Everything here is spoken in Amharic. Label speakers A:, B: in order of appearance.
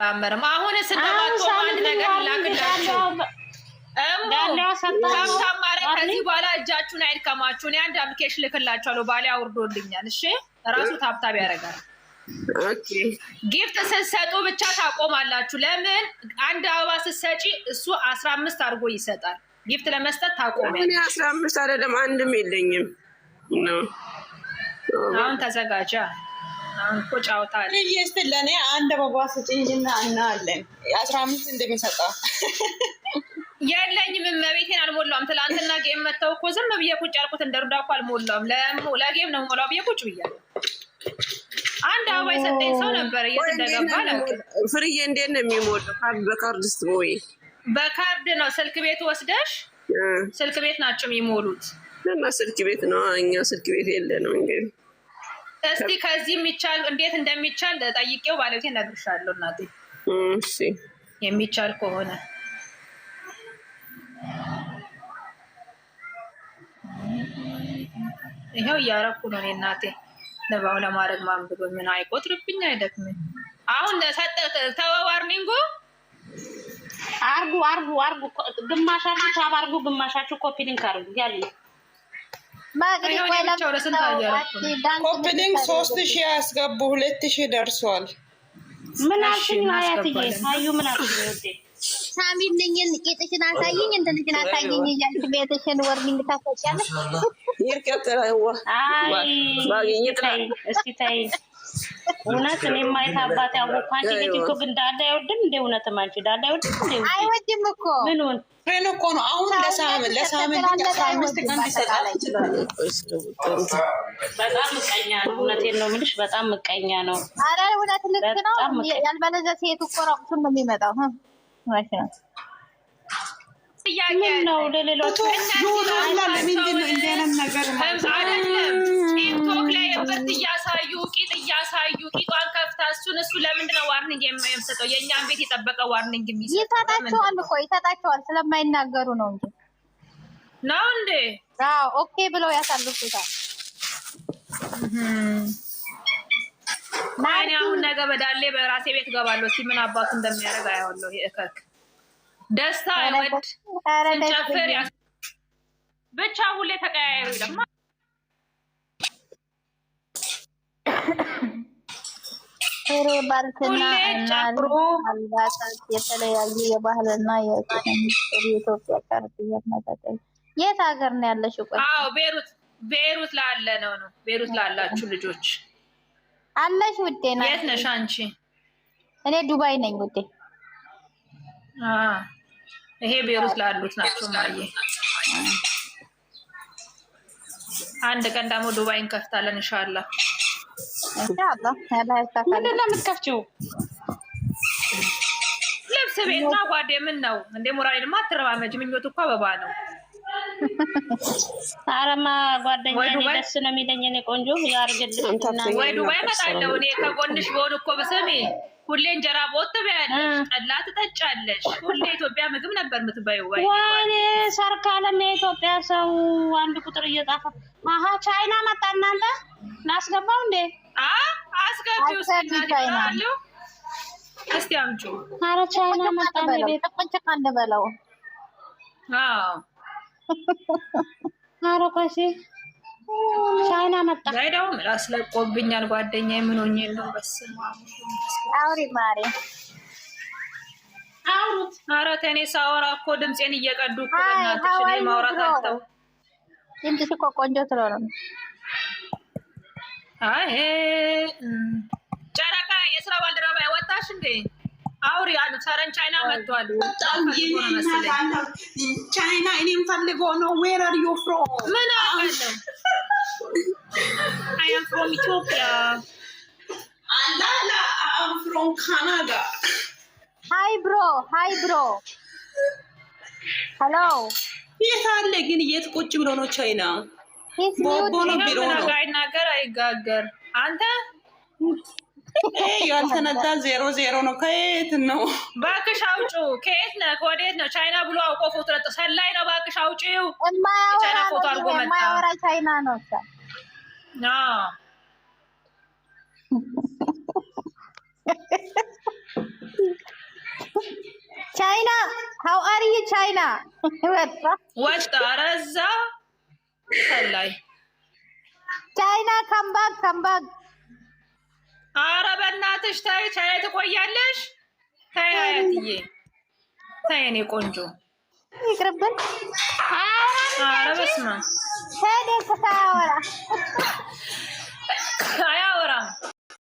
A: አመረም አሁን ስለማጥቶ አንድ ነገር ላክላችሁ ከዚህ በኋላ እጃችሁን አይድከማችሁ። እኔ አንድ አፕሊኬሽን ልክላችኋለሁ። ባሌ አውርዶልኛል። እሺ ራሱ ታብታብ ያደርጋል።
B: ኦኬ
A: ጊፍት ስትሰጡ ብቻ ታቆማላችሁ። ለምን አንድ አበባ ስትሰጪ እሱ 15 አድርጎ ይሰጣል። ጊፍት ለመስጠት ታቆሚያለሽ።
B: እኔ 15 አይደለም አንድም የለኝም ነው።
A: አሁን ተዘጋጃ። አሁን እኮ ጫውታ አለ።
C: እስቲ ለኔ አንድ አበባ ስጪኝና እናያለን 15 እንደሚሰጣው።
A: የለኝም እመቤቴን አልሞላውም። ትላንትና ጌም መተው እኮ ዝም ብዬ ቁጭ ያልኩት እንደርዳ እኮ አልሞላውም። ለጌም ነው ሞላው ብዬ ቁጭ ብያለሁ። አንድ አበባ የሰጠኝ ሰው ነበር። እየተደገባ
B: ፍርዬ እንዴት ነው የሚሞላው? በካርድስ ወይ
A: በካርድ ነው። ስልክ ቤት ወስደሽ ስልክ ቤት ናቸው የሚሞሉት።
B: እና ስልክ ቤት ነው። እኛ ስልክ ቤት የለንም። እንግዲህ
A: እስቲ ከዚህ የሚቻል እንዴት እንደሚቻል ጠይቄው ባለቤቴ እነግርሻለሁ እናቴ።
B: እሺ
A: የሚቻል ከሆነ ይኸው እያረኩ ነው እኔ እናቴ። ነባው ለማድረግ ማንብብ ምን አይቆጥርብኝ አይደክምኝ። አሁን ተወ ዋርኒንጉ
D: አርጉ ግማሻችሁ ታብ አርጉ፣ ግማሻችሁ ኮፒ ሊንክ አርጉ። ያለ
C: ኮፒ ሊንክ 3000 ያስገቡ 2000 ደርሷል።
D: ምን አልሽኝ? አያትዬ አዩ ምን አልሽኝ? ወዴ
E: ሳሚልኝን ቂጥሽን አሳይኝ እንትንሽን አሳይኝ እያልሽ ቤትሽን ወርኒንግ ታፈጫለሽ።
B: ይርከተራው
D: አይ
B: ማግኘት
D: እስቲ ታይ እውነት እኔ ማይታ አባቴ አወኳንቺ ልጅ እኮ ግን ዳዳ አይወድም እንደ እውነት ማንቺ ዳዳ አይወድም እንደ
E: አይወድም እኮ
D: ምኑን
C: ፍሬን እኮ ነው። አሁን ለሳምንት 15 ቀን ይሰጣል ይችላል።
D: በጣም ምቀኛ ነው። እውነቴን ነው የምልሽ በጣም ምቀኛ ነው።
E: ኧረ እውነት ልክ ነው። ያልበለዚያ ሴት እኮ ራቁቱን ነው የሚመጣው። ማለት ነው
A: ጥያቄ
D: ነው ለሌሎች
C: ለምንድን ነው እንደነም ነገር
A: አይደለም። ቲክቶክ ላይ እብርት እያሳዩ ቂጥ እያሳዩ ቂጧን ከፍታ እሱ ለምንድን ነው ዋርኒንግ የማይሰጠው? የእኛን ቤት የጠበቀ ዋርኒንግ የሚሰጠው
E: ይሰጣቸዋል እኮ ይሰጣቸዋል። ስለማይናገሩ ነው እንጂ
A: ነው እንዴ?
E: አዎ ኦኬ ብለው ያሳልፉታል።
A: ማን አሁን ነገ በዳሌ በራሴ ቤት ገባለሁ። እስኪ ምን አባቱ እንደሚያደርግ አያለሁ። እከክ ደስታ አይወድ እንጨፍር ብቻ ሁሌ ተቀያየሩ ይላል።
E: ባልትና አልባሳት የተለያዩ የባህልና የኢትዮጵያ ካርት እያመጣጠል የት ሀገር ነው ያለሽው? ቆይ
A: አዎ ቤሩት ላለ ነው ቤሩት ላላችሁ ልጆች
E: አለሽ ውዴ? ነው
A: የት ነሽ አንቺ?
E: እኔ ዱባይ ነኝ ውዴ።
A: ይሄ ቤሩት ላሉት ናቸው ማየ። አንድ ቀን ደግሞ ዱባይ እንከፍታለን ኢንሻአላህ።
D: ምንድን ነው የምትከፍቺው?
A: ልብስ ቤት ነው ጓዴ። ምን ነው እንደ ሞራሌንማ አትረማመጅ። ምኞት እኮ አበባ ነው።
D: አረማ ጓደኛዬ ደስ ነው የሚለኝ እኔ ቆንጆ ያርግልሽ።
A: ወይ ዱባይ እመጣለሁ እኔ ከጎንሽ በሆን እኮ በሰሜ ሁሌ እንጀራ ቦት በያለሽ፣ ጠላ ትጠጫለሽ። ሁሌ ኢትዮጵያ ምግብ ነበር የምትበይው።
D: ወይኔ ሰርካለም የኢትዮጵያ ሰው አንድ ቁጥር እየጻፈ አሃ ቻይና መጣ። እናንተ ላስገባው እንዴ?
A: አስገቢው ሲናሉ እስቲ አምጪ።
D: አረ ቻይና መጣ ነው ቤት
E: ተቆንጨ ካንደ በለው።
A: አዎ
D: አረ ቆሲ ቻይና መጣ።
A: ዛይዳው አስለቆብኛል ጓደኛዬ። ምን ሆኜ ነው? በስመ አብ
E: አውሪ ማሪ
A: አውሩት። ኧረ ተኔ ሳወራ እኮ ድምጼን እየቀዱ እኮ በእናትሽ እኔ ማውራት አልተው።
E: ድምፅሽ እኮ ቆንጆ ስለሆነ ነው።
A: አይ ጨረቃ የስራ ባልደረባ ወጣሽ እንዴ? አውሪ አሉ። ሰረን ቻይና መጥቷል።
C: ቻይና እኔም ፈልገው ነው። ዌር አር ዩ ፍሮም?
A: ምን አውቃለሁ። I am from Ethiopia.
C: Alala, I am from Canada.
E: Hi bro. Hello.
C: የት አለ ግን? የት ቁጭ ብሎ ነው ቻይና? ቦቦ ነው ቢሮ ነው።
A: ነገር አይጋገር አንተ
C: ያልተነዳ 00 ነው። ከየት ነው?
A: እባክሽ አውጪው። ከየት ነው? ከወዴት ነው? ቻይና ብሎ አውቆ ፎቶ ለጥ ሰላይ ነው። እባክሽ አውጪው።
E: ቻይና ፎቶ አድርጎ መጣ። የማያወራ ቻይና ነው። how are you China
A: ወጣ ረዛ ሰላይ
E: China come back
A: ኧረ በእናትሽ ታይ ቻይ ትቆያለሽ ታይ አያትዬ ታይ እኔ ቆንጆ
E: ይቅርብን
A: ኧረ በስመ አብ
E: ሄደህ አያወራም